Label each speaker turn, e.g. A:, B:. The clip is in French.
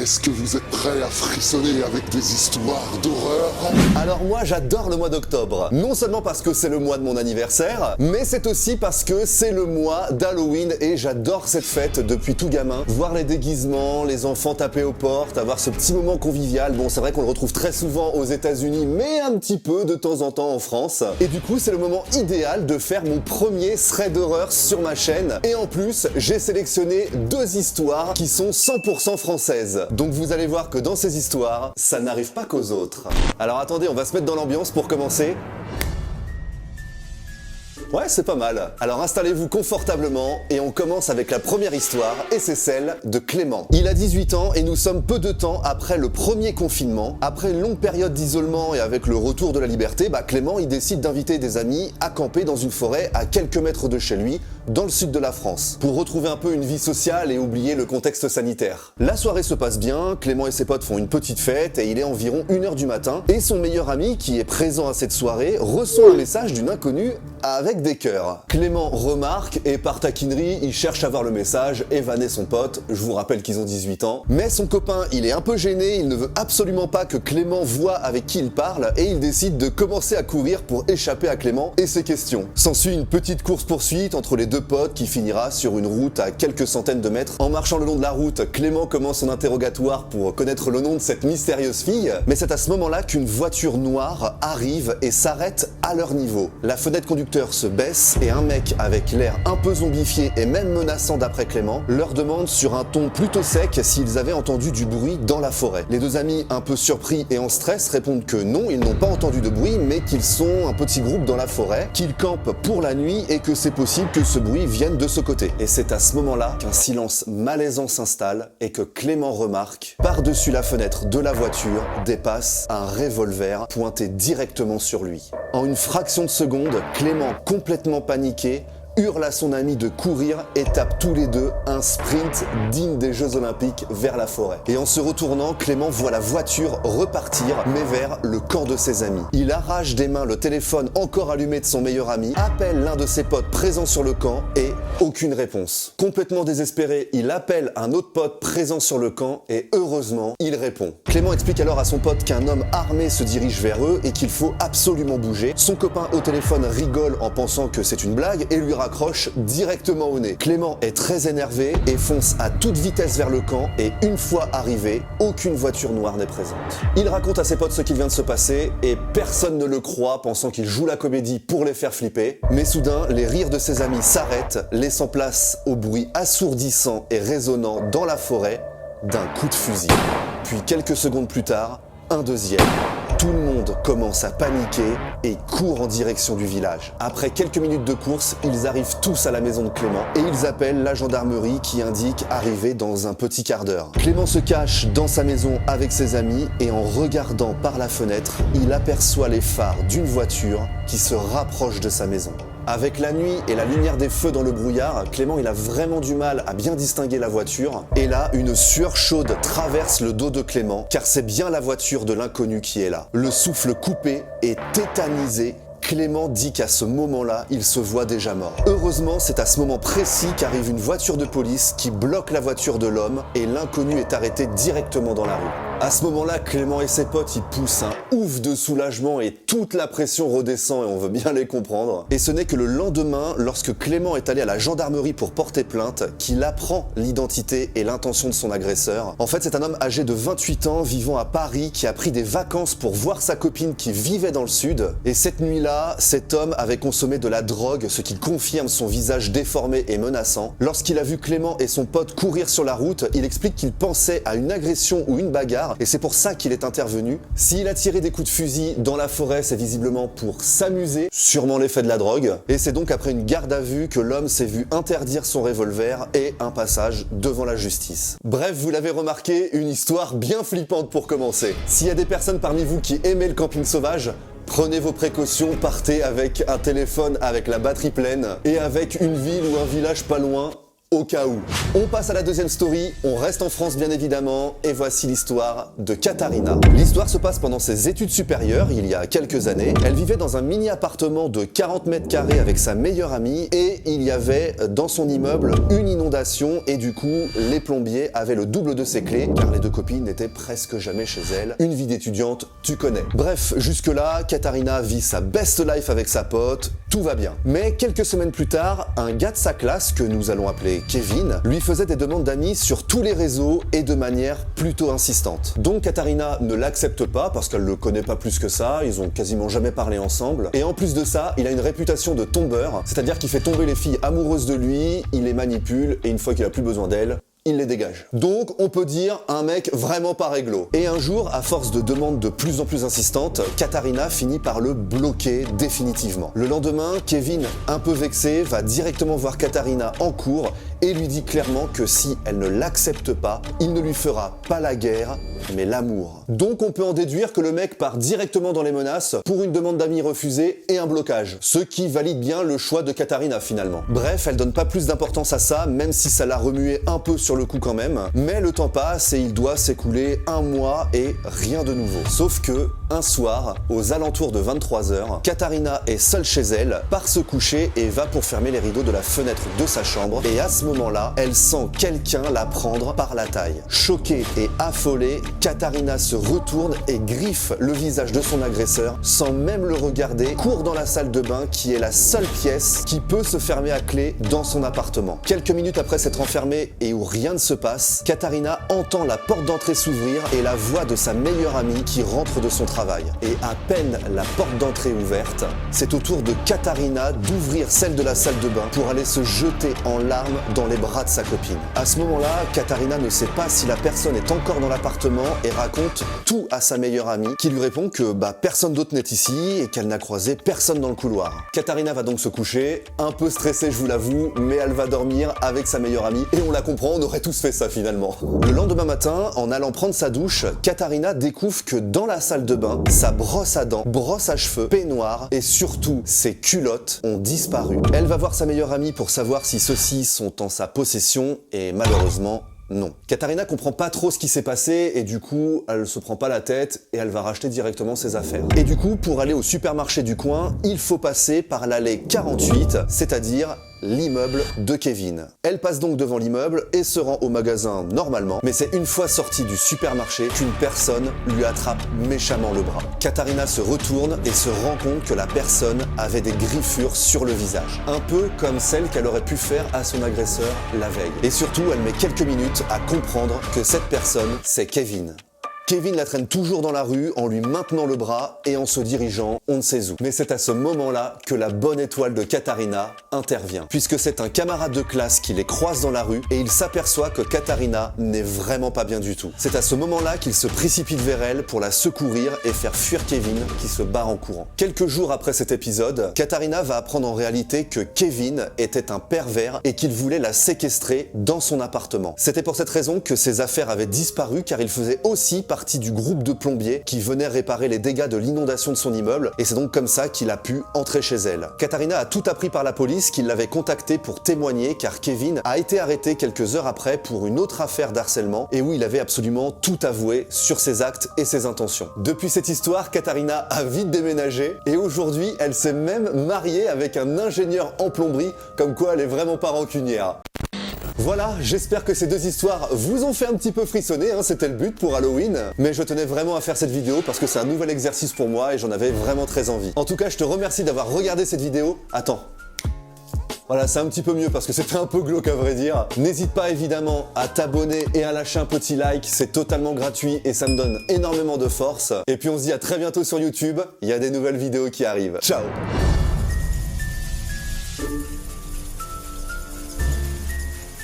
A: Est-ce que vous êtes prêts à frissonner avec des histoires d'horreur?
B: Alors moi j'adore le mois d'octobre, non seulement parce que c'est le mois de mon anniversaire, mais c'est aussi parce que c'est le mois d'Halloween et j'adore cette fête depuis tout gamin. Voir les déguisements, les enfants taper aux portes, avoir ce petit moment convivial, bon c'est vrai qu'on le retrouve très souvent aux États-Unis mais un petit peu de temps en temps en France. Et du coup c'est le moment idéal de faire mon premier thread d'horreur sur ma chaîne. Et en plus j'ai sélectionné deux histoires qui sont 100% françaises. Donc vous allez voir que dans ces histoires, ça n'arrive pas qu'aux autres. Alors attendez, on va se mettre dans l'ambiance pour commencer. Ouais, c'est pas mal. Alors installez-vous confortablement et on commence avec la première histoire et c'est celle de Clément. Il a 18 ans et nous sommes peu de temps après le premier confinement. Après une longue période d'isolement et avec le retour de la liberté, Clément il décide d'inviter des amis à camper dans une forêt à quelques mètres de chez lui, dans le sud de la France, pour retrouver un peu une vie sociale et oublier le contexte sanitaire. La soirée se passe bien, Clément et ses potes font une petite fête et il est environ 1h du matin et son meilleur ami qui est présent à cette soirée reçoit un message d'une inconnue avec des cœurs. Clément remarque et par taquinerie, il cherche à voir le message et vanner son pote. Je vous rappelle qu'ils ont 18 ans. Mais son copain, il est un peu gêné, il ne veut absolument pas que Clément voie avec qui il parle et il décide de commencer à courir pour échapper à Clément et ses questions. S'ensuit une petite course-poursuite entre les deux potes qui finira sur une route à quelques centaines de mètres. En marchant le long de la route, Clément commence son interrogatoire pour connaître le nom de cette mystérieuse fille. Mais c'est à ce moment-là qu'une voiture noire arrive et s'arrête à leur niveau. La fenêtre conducteur se baisse et un mec avec l'air un peu zombifié et même menaçant d'après Clément leur demande sur un ton plutôt sec s'ils avaient entendu du bruit dans la forêt. Les deux amis un peu surpris et en stress répondent que non, ils n'ont pas entendu de bruit mais qu'ils sont un petit groupe dans la forêt, qu'ils campent pour la nuit et que c'est possible que ce bruit vienne de ce côté. Et c'est à ce moment-là qu'un silence malaisant s'installe et que Clément remarque par-dessus la fenêtre de la voiture dépasse un revolver pointé directement sur lui. En une fraction de seconde, Clément, complètement paniqué, hurle à son ami de courir et tape tous les deux un sprint digne des Jeux Olympiques vers la forêt. Et en se retournant, Clément voit la voiture repartir, mais vers le camp de ses amis. Il arrache des mains le téléphone encore allumé de son meilleur ami, appelle l'un de ses potes présents sur le camp et aucune réponse. Complètement désespéré, il appelle un autre pote présent sur le camp et heureusement, il répond. Clément explique alors à son pote qu'un homme armé se dirige vers eux et qu'il faut absolument bouger. Son copain au téléphone rigole en pensant que c'est une blague et lui raccroche directement au nez. Clément est très énervé et fonce à toute vitesse vers le camp et une fois arrivé, aucune voiture noire n'est présente. Il raconte à ses potes ce qu'il vient de se passer et personne ne le croit pensant qu'il joue la comédie pour les faire flipper. Mais soudain, les rires de ses amis s'arrêtent, laissant place au bruit assourdissant et résonnant dans la forêt d'un coup de fusil. Puis quelques secondes plus tard, un deuxième. Tout le monde commence à paniquer et court en direction du village. Après quelques minutes de course, ils arrivent tous à la maison de Clément et ils appellent la gendarmerie qui indique arriver dans un petit quart d'heure. Clément se cache dans sa maison avec ses amis et en regardant par la fenêtre, il aperçoit les phares d'une voiture qui se rapproche de sa maison. Avec la nuit et la lumière des feux dans le brouillard, Clément il a vraiment du mal à bien distinguer la voiture. Et là, une sueur chaude traverse le dos de Clément, car c'est bien la voiture de l'inconnu qui est là. Le souffle coupé et tétanisé, Clément dit qu'à ce moment-là, il se voit déjà mort. Heureusement, c'est à ce moment précis qu'arrive une voiture de police qui bloque la voiture de l'homme et l'inconnu est arrêté directement dans la rue. À ce moment-là, Clément et ses potes, ils poussent un ouf de soulagement et toute la pression redescend et on veut bien les comprendre. Et ce n'est que le lendemain, lorsque Clément est allé à la gendarmerie pour porter plainte, qu'il apprend l'identité et l'intention de son agresseur. En fait, c'est un homme âgé de 28 ans, vivant à Paris, qui a pris des vacances pour voir sa copine qui vivait dans le sud. Et cette nuit-là, cet homme avait consommé de la drogue, ce qui confirme son visage déformé et menaçant. Lorsqu'il a vu Clément et son pote courir sur la route, il explique qu'il pensait à une agression ou une bagarre et c'est pour ça qu'il est intervenu. S'il a tiré des coups de fusil dans la forêt, c'est visiblement pour s'amuser, sûrement l'effet de la drogue. Et c'est donc après une garde à vue que l'homme s'est vu interdire son revolver et un passage devant la justice. Bref, vous l'avez remarqué, une histoire bien flippante pour commencer. S'il y a des personnes parmi vous qui aimaient le camping sauvage, prenez vos précautions, partez avec un téléphone avec la batterie pleine et avec une ville ou un village pas loin au cas où. On passe à la deuxième story, on reste en France bien évidemment, et voici l'histoire de Katharina. L'histoire se passe pendant ses études supérieures, il y a quelques années. Elle vivait dans un mini appartement de 40 mètres carrés avec sa meilleure amie, et il y avait dans son immeuble une inondation, et du coup, les plombiers avaient le double de ses clés, car les deux copines n'étaient presque jamais chez elle. Une vie d'étudiante, tu connais. Bref, jusque-là, Katharina vit sa best life avec sa pote, tout va bien. Mais quelques semaines plus tard, un gars de sa classe, que nous allons appeler Kevin, lui faisait des demandes d'amis sur tous les réseaux et de manière plutôt insistante. Donc Katharina ne l'accepte pas parce qu'elle le connaît pas plus que ça, ils ont quasiment jamais parlé ensemble. Et en plus de ça, il a une réputation de tombeur, c'est-à-dire qu'il fait tomber les filles amoureuses de lui, il les manipule et une fois qu'il a plus besoin d'elles, il les dégage. Donc on peut dire un mec vraiment pas réglo. Et un jour, à force de demandes de plus en plus insistantes, Katharina finit par le bloquer définitivement. Le lendemain, Kevin, un peu vexé, va directement voir Katharina en cours et lui dit clairement que si elle ne l'accepte pas, il ne lui fera pas la guerre, mais l'amour. Donc on peut en déduire que le mec part directement dans les menaces pour une demande d'amis refusée et un blocage, ce qui valide bien le choix de Katharina finalement. Bref, elle donne pas plus d'importance à ça, même si ça l'a remué un peu sur le coup quand même, mais le temps passe et il doit s'écouler un mois et rien de nouveau. Sauf que, un soir, aux alentours de 23h, Katharina est seule chez elle, part se coucher et va pour fermer les rideaux de la fenêtre de sa chambre, et à ce moment-là, elle sent quelqu'un la prendre par la taille. Choquée et affolée, Katharina se retourne et griffe le visage de son agresseur sans même le regarder, court dans la salle de bain qui est la seule pièce qui peut se fermer à clé dans son appartement. Quelques minutes après s'être enfermée et où rien ne se passe, Katharina entend la porte d'entrée s'ouvrir et la voix de sa meilleure amie qui rentre de son travail. Et à peine la porte d'entrée ouverte, c'est au tour de Katharina d'ouvrir celle de la salle de bain pour aller se jeter en larmes dans les bras de sa copine. À ce moment-là, Katharina ne sait pas si la personne est encore dans l'appartement et raconte tout à sa meilleure amie qui lui répond que personne d'autre n'est ici et qu'elle n'a croisé personne dans le couloir. Katharina va donc se coucher, un peu stressée je vous l'avoue, mais elle va dormir avec sa meilleure amie et on la comprend, on aurait tous fait ça finalement. Le lendemain matin, en allant prendre sa douche, Katharina découvre que dans la salle de bain, sa brosse à dents, brosse à cheveux, peignoir et surtout ses culottes ont disparu. Elle va voir sa meilleure amie pour savoir si ceux-ci sont en sa possession et malheureusement, non. Katharina comprend pas trop ce qui s'est passé et du coup, elle se prend pas la tête et elle va racheter directement ses affaires. Et du coup, pour aller au supermarché du coin, il faut passer par l'allée 48, c'est-à-dire l'immeuble de Kevin. Elle passe donc devant l'immeuble et se rend au magasin normalement, mais c'est une fois sortie du supermarché qu'une personne lui attrape méchamment le bras. Katharina se retourne et se rend compte que la personne avait des griffures sur le visage, un peu comme celle qu'elle aurait pu faire à son agresseur la veille. Et surtout, elle met quelques minutes à comprendre que cette personne, c'est Kevin. Kevin la traîne toujours dans la rue en lui maintenant le bras et en se dirigeant on ne sait où. Mais c'est à ce moment-là que la bonne étoile de Katharina intervient, puisque c'est un camarade de classe qui les croise dans la rue et il s'aperçoit que Katharina n'est vraiment pas bien du tout. C'est à ce moment-là qu'il se précipite vers elle pour la secourir et faire fuir Kevin qui se barre en courant. Quelques jours après cet épisode, Katharina va apprendre en réalité que Kevin était un pervers et qu'il voulait la séquestrer dans son appartement. C'était pour cette raison que ses affaires avaient disparu, car il faisait aussi partie du groupe de plombiers qui venait réparer les dégâts de l'inondation de son immeuble et c'est donc comme ça qu'il a pu entrer chez elle. Katharina a tout appris par la police qui l'avait contacté pour témoigner car Kevin a été arrêté quelques heures après pour une autre affaire d'harcèlement et où il avait absolument tout avoué sur ses actes et ses intentions. Depuis cette histoire, Katharina a vite déménagé et aujourd'hui elle s'est même mariée avec un ingénieur en plomberie, comme quoi elle est vraiment pas rancunière. Voilà, j'espère que ces deux histoires vous ont fait un petit peu frissonner, c'était le but pour Halloween. Mais je tenais vraiment à faire cette vidéo parce que c'est un nouvel exercice pour moi et j'en avais vraiment très envie. En tout cas, je te remercie d'avoir regardé cette vidéo. Attends. Voilà, c'est un petit peu mieux parce que c'était un peu glauque à vrai dire. N'hésite pas évidemment à t'abonner et à lâcher un petit like, c'est totalement gratuit et ça me donne énormément de force. Et puis on se dit à très bientôt sur YouTube, il y a des nouvelles vidéos qui arrivent. Ciao!